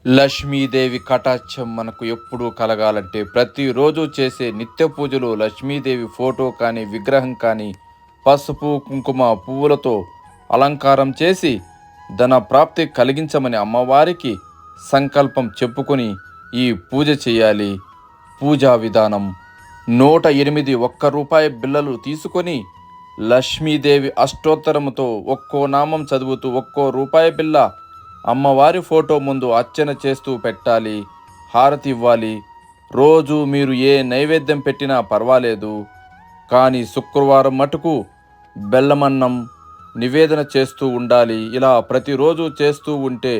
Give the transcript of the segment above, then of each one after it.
లక్ష్మీదేవి కటాక్షం మనకు ఎప్పుడూ కలగాలంటే ప్రతిరోజు చేసే నిత్య పూజలు లక్ష్మీదేవి ఫోటో కానీ విగ్రహం కానీ పసుపు కుంకుమ పువ్వులతో అలంకారం చేసి ధన ప్రాప్తి కలిగించమని అమ్మవారికి సంకల్పం చెప్పుకొని ఈ పూజ చేయాలి. పూజా విధానం: 108 రూపాయి బిళ్ళలు తీసుకొని లక్ష్మీదేవి అష్టోత్తరముతో ఒక్కో నామం చదువుతూ ఒక్కో రూపాయి బిళ్ళ అమ్మవారి ఫోటో ముందు అర్చన చేస్తూ పెట్టాలి. హారతి ఇవ్వాలి. రోజు మీరు ఏ నైవేద్యం పెట్టినా పర్వాలేదు, కానీ శుక్రవారం మటుకు బెల్లమన్నం నివేదన చేస్తూ ఉండాలి. ఇలా ప్రతిరోజు చేస్తూ ఉంటే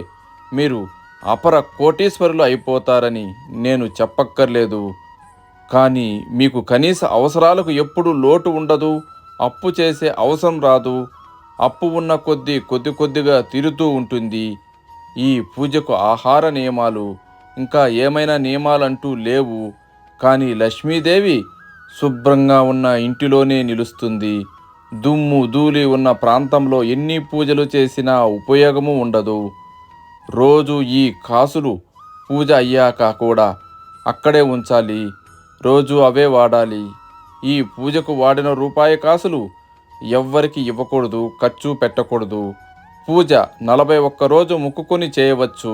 మీరు అపర కోటీశ్వరులు అయిపోతారని నేను చెప్పక్కర్లేదు. కానీ మీకు కనీస అవసరాలకు ఎప్పుడు లోటు ఉండదు. అప్పు చేసే అవసరం రాదు. అప్పు ఉన్న కొద్ది కొద్దిగా తీరుతూ ఉంటుంది. ఈ పూజకు ఆహార నియమాలు ఇంకా ఏమైనా నియమాలంటూ లేవు. కానీ లక్ష్మీదేవి శుభ్రంగా ఉన్న ఇంటిలోనే నిలుస్తుంది. దుమ్ము ధూళి ఉన్న ప్రాంతంలో ఎన్ని పూజలు చేసినా ఉపయోగము ఉండదు. రోజు ఈ కాసులు పూజ అయ్యాక కూడా అక్కడే ఉంచాలి. రోజు అవే వాడాలి. ఈ పూజకు వాడిన రూపాయి కాసులు ఎవ్వరికి ఇవ్వకూడదు, ఖర్చు పెట్టకూడదు. పూజ 41 రోజు ముక్కుకొని చేయవచ్చు.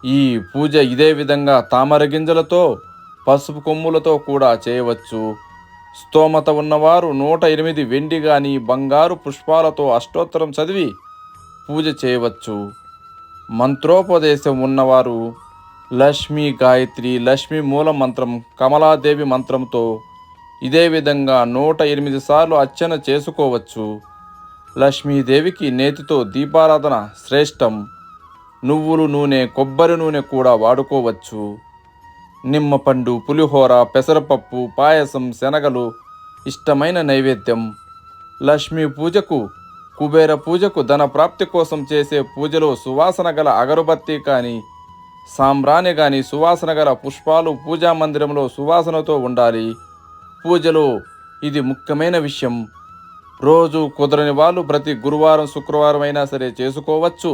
ఈ పూజ ఇదే విధంగా తామర గింజలతో పసుపు కొమ్ములతో కూడా చేయవచ్చు. స్తోమత ఉన్నవారు 108 వెండి గాని బంగారు పుష్పాలతో అష్టోత్తరం చదివి పూజ చేయవచ్చు. మంత్రోపదేశం ఉన్నవారు లక్ష్మీ గాయత్రి, లక్ష్మీ మూల మంత్రం, కమలాదేవి మంత్రంతో ఇదే విధంగా 108 సార్లు అర్చన చేసుకోవచ్చు. లక్ష్మీదేవికి నేతితో దీపారాధన శ్రేష్టం. నువ్వులు నూనె, కొబ్బరి నూనె కూడా వాడుకోవచ్చు. నిమ్మపండు, పులిహోర, పెసరపప్పు, పాయసం, శనగలు ఇష్టమైన నైవేద్యం. లక్ష్మీ పూజకు, కుబేర పూజకు, ధన ప్రాప్తి కోసం చేసే పూజలో సువాసన గల అగరబత్తి కానీ సాంబ్రాణి కానీ సువాసన గల పుష్పాలు పూజా మందిరంలో సువాసనతో ఉండాలి. పూజలో ఇది ముఖ్యమైన విషయం. రోజు కుదరని వాళ్ళు ప్రతి గురువారం శుక్రవారం అయినా సరే చేసుకోవచ్చు.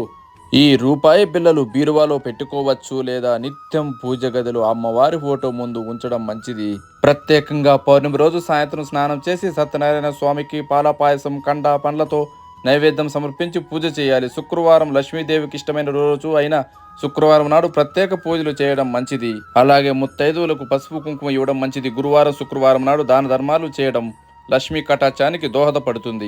ఈ రూపాయి బిళ్ళలు బీరువాలో పెట్టుకోవచ్చు, లేదా నిత్యం పూజ గదిలో అమ్మవారి ఫోటో ముందు ఉంచడం మంచిది. ప్రత్యేకంగా పౌర్ణమి రోజు సాయంత్రం స్నానం చేసి సత్యనారాయణ స్వామికి పాల పాయసం, కండ పండ్లతో నైవేద్యం సమర్పించి పూజ చేయాలి. శుక్రవారం లక్ష్మీదేవికి ఇష్టమైన రోజు అయిన శుక్రవారం నాడు ప్రత్యేక పూజలు చేయడం మంచిది. అలాగే ముత్తైదువులకు పసుపు కుంకుమ ఇవ్వడం మంచిది. గురువారం శుక్రవారం నాడు దాన ధర్మాలు చేయడం లక్ష్మీ కటాక్షానికి దోహదపడుతుంది.